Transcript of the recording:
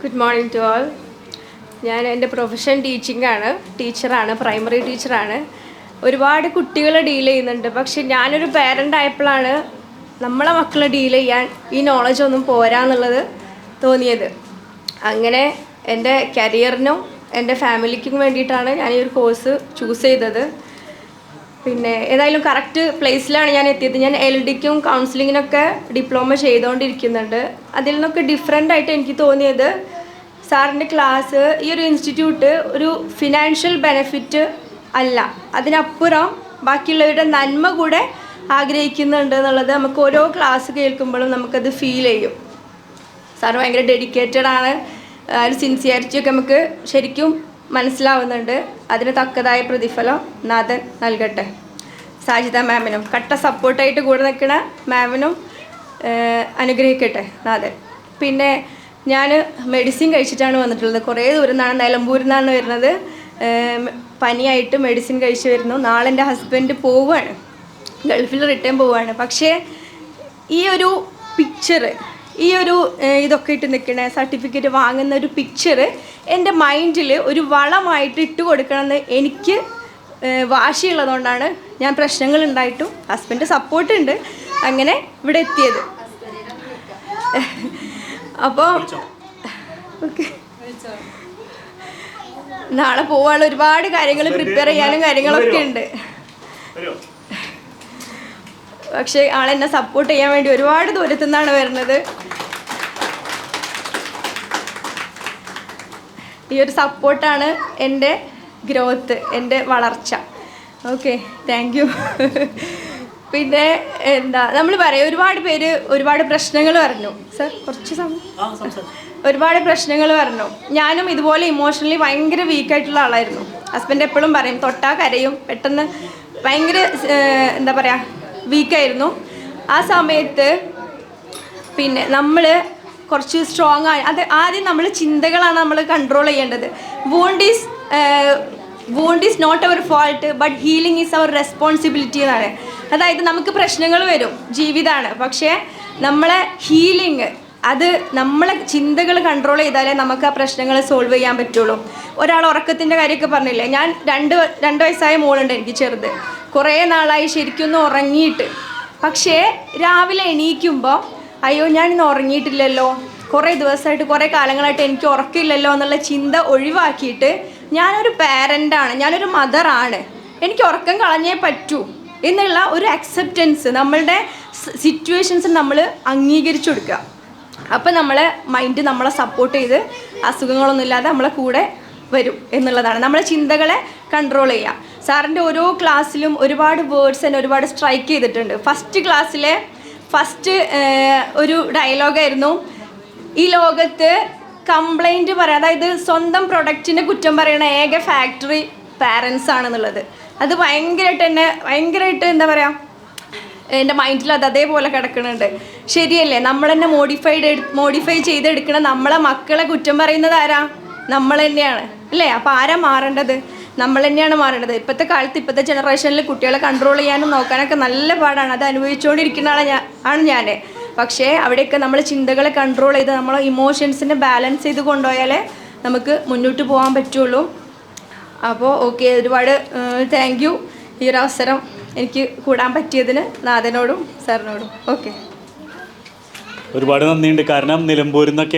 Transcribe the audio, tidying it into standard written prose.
Good morning to all. ഞാൻ എൻ്റെ profession ടീച്ചറാണ്, പ്രൈമറി ടീച്ചറാണ്. ഒരുപാട് കുട്ടികളെ ഡീൽ ചെയ്യുന്നുണ്ട്. പക്ഷെ ഞാനൊരു പേരൻ്റ് ആയപ്പോഴാണ് നമ്മളെ മക്കളെ ഡീൽ ചെയ്യാൻ ഈ നോളജ് ഒന്നും പോരാന്നുള്ളത് തോന്നിയത്. അങ്ങനെ എൻ്റെ കരിയറിനും എൻ്റെ ഫാമിലിക്കും വേണ്ടിയിട്ടാണ് ഞാൻ ഈ ഒരു കോഴ്സ് ചൂസ് ചെയ്തത്. പിന്നെ ഏതായാലും കറക്റ്റ് പ്ലേസിലാണ് ഞാൻ എത്തിയത്. ഞാൻ LDക്കും കൗൺസിലിങ്ങിനൊക്കെ ഡിപ്ലോമ ചെയ്തുകൊണ്ടിരിക്കുന്നുണ്ട്. അതിൽ നിന്നൊക്കെ ഡിഫറെൻ്റ് ആയിട്ട് എനിക്ക് തോന്നിയത്, സാറിൻ്റെ ക്ലാസ്, ഈ ഒരു ഇൻസ്റ്റിറ്റ്യൂട്ട് ഒരു ഫിനാൻഷ്യൽ ബെനിഫിറ്റ് അല്ല, അതിനപ്പുറം ബാക്കിയുള്ളവരുടെ നന്മ കൂടെ ആഗ്രഹിക്കുന്നുണ്ട് എന്നുള്ളത് നമുക്ക് ഓരോ ക്ലാസ് കേൾക്കുമ്പോഴും നമുക്കത് ഫീൽ ചെയ്യും. സാറ് ഭയങ്കര ഡെഡിക്കേറ്റഡ് ആണ്. ഒരു സിൻസിയറിറ്റിയൊക്കെ നമുക്ക് ശരിക്കും മനസ്സിലാവുന്നുണ്ട്. അതിന് തക്കതായ പ്രതിഫലം നാഥൻ നൽകട്ടെ. സാജിദ മാമിനും കട്ട സപ്പോർട്ടായിട്ട് കൂടെ നിൽക്കുന്ന മാമിനും അനുഗ്രഹിക്കട്ടെ നാഥൻ. പിന്നെ ഞാൻ മെഡിസിൻ കഴിച്ചിട്ടാണ് വന്നിട്ടുള്ളത്. കുറേ ദൂരം നിന്നാണ്, നിലമ്പൂരിൽ നിന്നാണ് വരുന്നത്. പനിയായിട്ട് മെഡിസിൻ കഴിച്ച് വരുന്നു. നാളെ എൻ്റെ ഹസ്ബൻഡ് പോവുകയാണ്, ഗൾഫിൽ റിട്ടേൺ പോവുകയാണ്. പക്ഷേ ഈ ഒരു പിക്ചർ, ഈ ഒരു ഇതൊക്കെ ഇട്ട് നിൽക്കുന്ന സർട്ടിഫിക്കറ്റ് വാങ്ങുന്ന ഒരു പിക്ചർ എൻ്റെ മൈൻഡിൽ ഒരു വളമായിട്ട് ഇട്ട് കൊടുക്കണമെന്ന് എനിക്ക് വാശിയുള്ളതുകൊണ്ടാണ് ഞാൻ പ്രശ്നങ്ങളുണ്ടായിട്ടും ഹസ്ബൻഡ് സപ്പോർട്ടുണ്ട് അങ്ങനെ ഇവിടെ എത്തിയത്. അപ്പോൾ ഓക്കെ, നാളെ പോവാനുള്ള ഒരുപാട് കാര്യങ്ങൾ പ്രിപ്പയർ ചെയ്യാനും കാര്യങ്ങളൊക്കെ ഉണ്ട്. പക്ഷേ ആളെന്നെ സപ്പോർട്ട് ചെയ്യാൻ വേണ്ടി ഒരുപാട് ദൂരത്തു നിന്നാണ് വരുന്നത്. ഈ ഒരു സപ്പോർട്ടാണ് എൻ്റെ ഗ്രോത്ത്, എൻ്റെ വളർച്ച. Okay, thank you. പിന്നെ എന്താ നമ്മൾ പറയും, ഒരുപാട് പേര് ഒരുപാട് പ്രശ്നങ്ങൾ പറഞ്ഞു. സർ കുറച്ച് സമയം, ഒരുപാട് പ്രശ്നങ്ങൾ പറഞ്ഞു. ഞാനും ഇതുപോലെ ഇമോഷണലി ഭയങ്കര വീക്കായിട്ടുള്ള ആളായിരുന്നു. ഹസ്ബൻഡ് എപ്പോഴും പറയും, തൊട്ടാ കരയും, പെട്ടെന്ന് ഭയങ്കര എന്താ പറയുക വീക്കായിരുന്നു. ആ സമയത്ത് പിന്നെ നമ്മൾ കുറച്ച് സ്ട്രോങ് ആയി, അത് ആദ്യം നമ്മൾ ചിന്തകളാണ് നമ്മൾ കൺട്രോൾ ചെയ്യേണ്ടത്. Wound is not our fault but healing is our responsibility എന്നാണ്. അതായത് നമുക്ക് പ്രശ്നങ്ങൾ വരും, ജീവിതമാണ്. പക്ഷേ നമ്മളെ ഹീലിംഗ്, അത് നമ്മളെ ചിന്തകൾ കൺട്രോൾ ചെയ്താലേ നമുക്ക് ആ പ്രശ്നങ്ങൾ സോൾവ് ചെയ്യാൻ പറ്റുള്ളൂ. ഒരാൾ ഉറക്കത്തിൻ്റെ കാര്യമൊക്കെ പറഞ്ഞില്ലേ, ഞാൻ രണ്ട് വയസ്സായ മോളുണ്ട് എനിക്ക്, ചെറുത്. കുറേ നാളായി ശരിക്കൊന്നും ഉറങ്ങിയിട്ട്. പക്ഷേ രാവിലെ എണീക്കുമ്പോൾ അയ്യോ ഞാനിന്ന് ഉറങ്ങിയിട്ടില്ലല്ലോ, കുറേ ദിവസമായിട്ട് കുറേ കാലങ്ങളായിട്ട് എനിക്ക് ഉറക്കമില്ലല്ലോ എന്നുള്ള ചിന്ത ഒഴിവാക്കിയിട്ട് ഞാനൊരു പാരൻ്റാണ്, ഞാനൊരു മദറാണ്, എനിക്ക് ഉറക്കം കളഞ്ഞേ പറ്റൂ എന്നുള്ള ഒരു അക്സെപ്റ്റൻസ്, നമ്മളുടെ സിറ്റുവേഷൻസ് നമ്മൾ അംഗീകരിച്ചു കൊടുക്കുക. അപ്പോൾ നമ്മളെ മൈൻഡ് നമ്മളെ സപ്പോർട്ട് ചെയ്ത് അസുഖങ്ങളൊന്നും ഇല്ലാതെ നമ്മളെ കൂടെ വരും എന്നുള്ളതാണ്. നമ്മളെ ചിന്തകളെ കൺട്രോൾ ചെയ്യുക. സാറിൻ്റെ ഓരോ ക്ലാസ്സിലും ഒരുപാട് വേർഡ്സ് എന്നെ ഒരുപാട് സ്ട്രൈക്ക് ചെയ്തിട്ടുണ്ട്. ഫസ്റ്റ് ക്ലാസ്സിലെ ഫസ്റ്റ് ഒരു ഡയലോഗായിരുന്നു, ഈ ലോകത്ത് കംപ്ലൈൻറ്റ് പറയാം, അതായത് സ്വന്തം പ്രൊഡക്റ്റിനെ കുറ്റം പറയുന്ന ഏക ഫാക്ടറി പാരൻസ് ആണെന്നുള്ളത്. അത് ഭയങ്കരമായിട്ട് എന്താ പറയുക, എൻ്റെ മൈൻഡിൽ അത് അതേപോലെ കിടക്കുന്നുണ്ട്. ശരിയല്ലേ? നമ്മൾ തന്നെ മോഡിഫൈ ചെയ്തെടുക്കണം. നമ്മളെ മക്കളെ കുറ്റം പറയുന്നത് ആരാ? നമ്മൾ തന്നെയാണ് അല്ലേ? അപ്പോൾ ആരാ മാറേണ്ടത്? നമ്മൾ തന്നെയാണ് മാറേണ്ടത്. ഇപ്പോഴത്തെ കാലത്ത്, ഇപ്പോഴത്തെ ജനറേഷനിൽ കുട്ടികളെ കൺട്രോൾ ചെയ്യാനും നോക്കാനൊക്കെ നല്ല പാടാണ്. അത് അനുഭവിച്ചുകൊണ്ടിരിക്കുന്ന ആണ് ഞാൻ. പക്ഷേ അവിടെയൊക്കെ നമ്മൾ ചിന്തകളെ കൺട്രോൾ ചെയ്ത് നമ്മളെ ഇമോഷൻസിനെ ബാലൻസ് ചെയ്ത് കൊണ്ടുപോയാലേ നമുക്ക് മുന്നോട്ട് പോകാൻ പറ്റുള്ളൂ. അപ്പോൾ ഓക്കെ, ഒരുപാട് താങ്ക് യു ഈ ഒരു അവസരം എനിക്ക് കൂടാൻ പറ്റിയതിന് നാഥനോടും സാറിനോടും. ഓക്കെ, ഒരുപാട് നന്ദിയുണ്ട്. കാരണം നിലമ്പൂരിൽ നിന്നൊക്കെയാണ്